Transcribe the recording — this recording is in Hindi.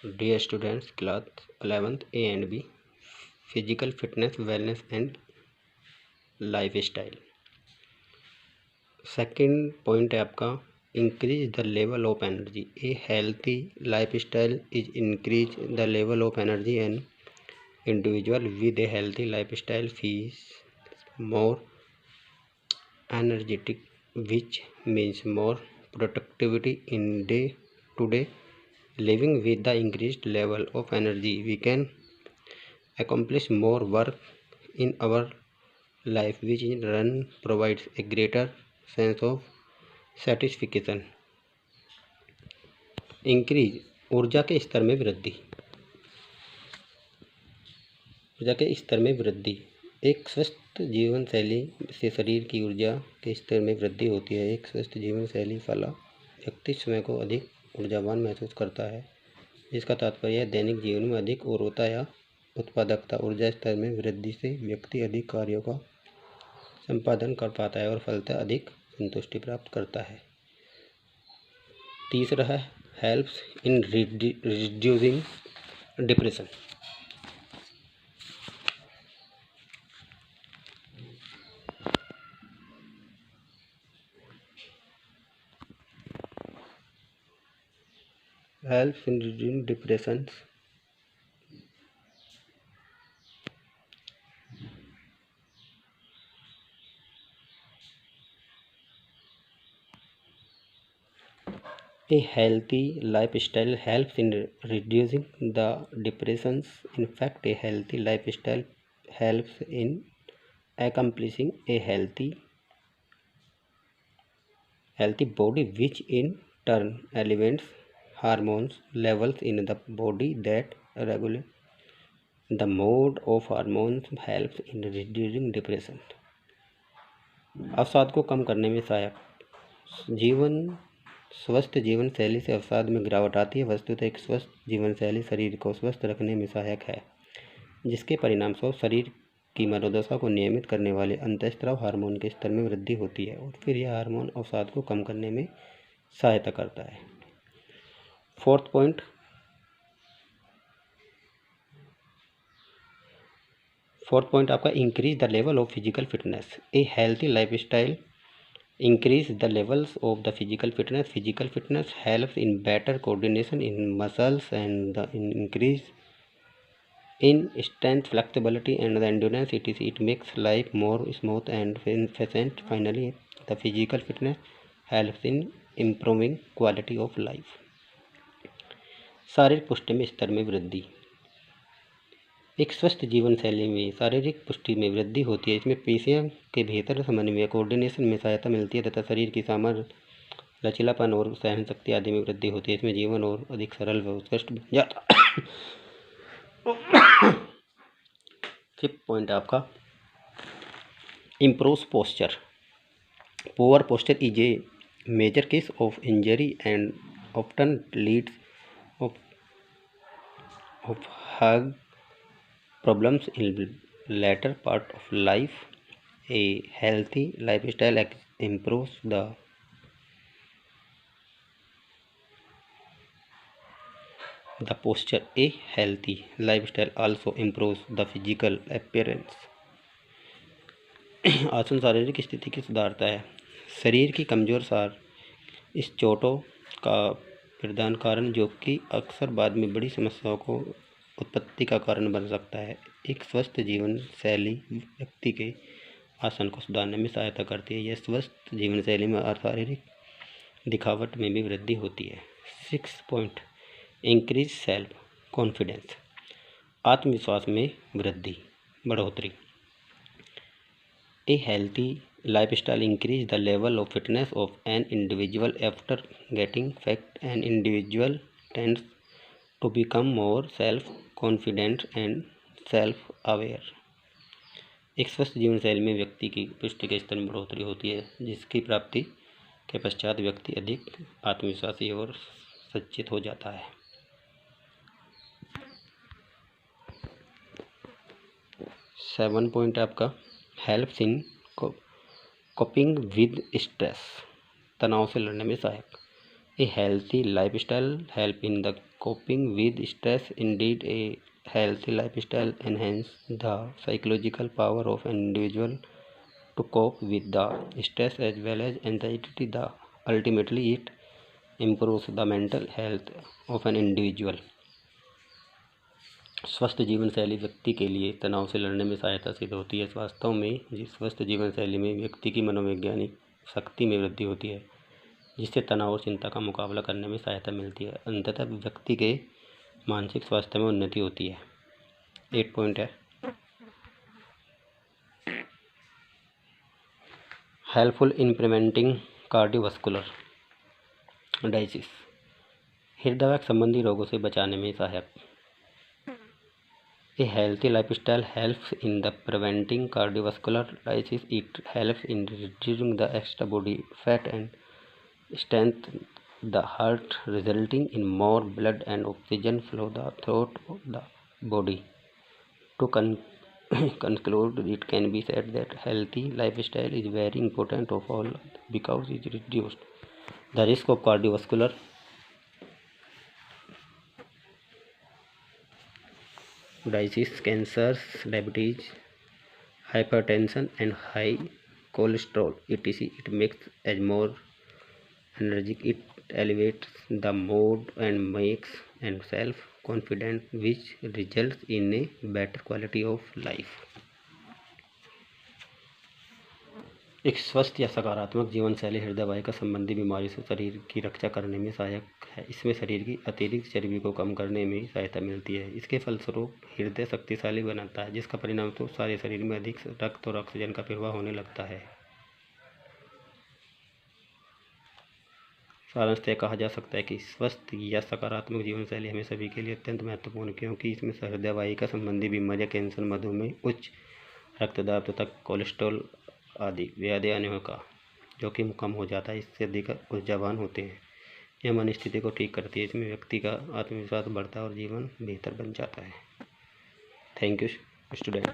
Dear students, class 11th A and B, physical fitness, wellness and lifestyle. Second point है आपका increase the level of energy. A healthy lifestyle is increase the level of energy and individual with A healthy lifestyle feels more energetic, which means more productivity in day to day living. With the increased level of energy, we can accomplish more work in our life, which in turn provides a greater sense of satisfaction. Increase ऊर्जा के स्तर में वृद्धि. ऊर्जा के स्तर में वृद्धि. एक स्वस्थ जीवन शैली से शरीर की ऊर्जा के स्तर में वृद्धि होती है. एक स्वस्थ जीवन शैली वाला व्यक्ति स्वयं को अधिक ऊर्जावान महसूस करता है. इसका तात्पर्य है दैनिक जीवन में अधिक ऊर्जा या उत्पादकता. ऊर्जा स्तर में वृद्धि से व्यक्ति अधिक कार्यों का संपादन कर पाता है और फलतः अधिक संतुष्टि प्राप्त करता है. तीसरा है helps in reducing depression. helps in reducing depressions. A healthy lifestyle helps in reducing the depressions. In fact, a healthy lifestyle helps in accomplishing a healthy body, which in turn elevates hormones levels in the body that regulate the mood of hormones helps in reducing depression. अवसाद को कम करने में सहायक. स्वस्थ जीवन शैली से अवसाद में गिरावट आती है. वस्तुतः एक स्वस्थ जीवन शैली शरीर को स्वस्थ रखने में सहायक है, जिसके परिणामस्वरूप शरीर की मनोदशा को नियमित करने वाले अंतःस्राव हार्मोन के स्तर में वृद्धि होती है और फिर यह हार्मोन अवसाद को कम करने में सहायता करता है. फोर्थ पॉइंट आपका increase the level of physical fitness. A healthy lifestyle increase the levels of the physical fitness. Physical fitness helps in better coordination in muscles and the increase in strength, flexibility and the endurance. It makes life more smooth and efficient. Finally, the physical fitness helps in improving quality of life. शारीरिक पुष्टि में स्तर में वृद्धि. एक स्वस्थ जीवन शैली में शारीरिक पुष्टि में वृद्धि होती है. इसमें पेशियों के बेहतर समन्वय कोऑर्डिनेशन में सहायता मिलती है तथा शरीर की सामर्थ्य, लचीलापन और सहन शक्ति आदि में वृद्धि होती है. इसमें जीवन और अधिक सरल व उत्कृष्ट बन जाता है. फिफ्थ पॉइंट आपका improves posture. Poor posture is a major case of injury and often leads of heart problems in later part of life. A healthy lifestyle improves the posture. A healthy lifestyle also improves the physical appearance. आसन शारीरिक स्थिति की सुधारता है. शरीर की कमजोर सार इस चोटों का प्रधान कारण, जो कि अक्सर बाद में बड़ी समस्याओं को उत्पत्ति का कारण बन सकता है. एक स्वस्थ जीवन शैली व्यक्ति के आसन को सुधारने में सहायता करती है. यह स्वस्थ जीवन शैली में शारीरिक दिखावट में भी वृद्धि होती है. Six point increase self confidence. आत्मविश्वास में वृद्धि, बढ़ोतरी. ए healthy lifestyle increase the level of fitness of an individual. After getting fact an individual tends to become more self-confident and self-aware. एक स्वस्थ जीवन शैली में व्यक्ति की पुष्टि के स्तर में बढ़ोतरी होती है, जिसकी प्राप्ति के पश्चात व्यक्ति अधिक आत्मविश्वासी और सचेत हो जाता है. 7 पॉइंट आपका helps in coping with stress. तनाव से लड़ने में सहायक. ए healthy lifestyle help in the Coping with stress, indeed, a healthy lifestyle enhances the psychological power of an individual to cope with the stress as well as anxiety. Ultimately, it improves the mental health of an individual. स्वस्थ जीवन शैली व्यक्ति के लिए तनाव से लड़ने में सहायता सिद्ध होती है। वास्तव में स्वस्थ जीवन शैली में व्यक्ति की मनोवैज्ञानिक शक्ति में वृद्धि होती है, जिससे तनाव और चिंता का मुकाबला करने में सहायता मिलती है। अंततः व्यक्ति के मानसिक स्वास्थ्य में उन्नति होती है। 8 पॉइंट है। Helpful in preventing cardiovascular disease, हृदय संबंधी रोगों से बचाने में सहायक। A healthy lifestyle helps in the preventing cardiovascular disease. It helps in reducing the extra body fat and strengthen the heart, resulting in more blood and oxygen flow throughout the body. To conclude, it can be said that healthy lifestyle is very important of all because it reduces the risk of cardiovascular disease, cancers, diabetes, hypertension, and high cholesterol, etc. It makes us more energetic. It elevates the mood and makes and self-confident, which results in a better quality of life. एक स्वस्थ या सकारात्मक जीवन शैली हृदय वाहिका संबंधी बीमारी से शरीर की रक्षा करने में सहायक है। इसमें शरीर की अतिरिक्त चर्बी को कम करने में सहायता मिलती है। इसके फलस्वरूप हृदय शक्तिशाली बनाता है, जिसका परिणाम तो सारे शरीर में अधिक रक्त और ऑक्सीजन का प्रवाह होने लगता है। सारांशतः कहा जा सकता है कि स्वस्थ या सकारात्मक जीवन शैली हमें सभी के लिए अत्यंत महत्वपूर्ण, क्योंकि इसमें हृदय वाहिका संबंधी बीमारियां, कैंसर, मधुमेह, उच्च रक्तदाब तथा कोलेस्ट्रॉल आदि व्याधियों का जोखिम कम हो जाता है। इससे अधिक ऊर्जावान होते हैं। यह मन स्थिति को ठीक करती है। इसमें व्यक्ति का आत्मविश्वास बढ़ता है और जीवन बेहतर बन जाता है। Thank you student.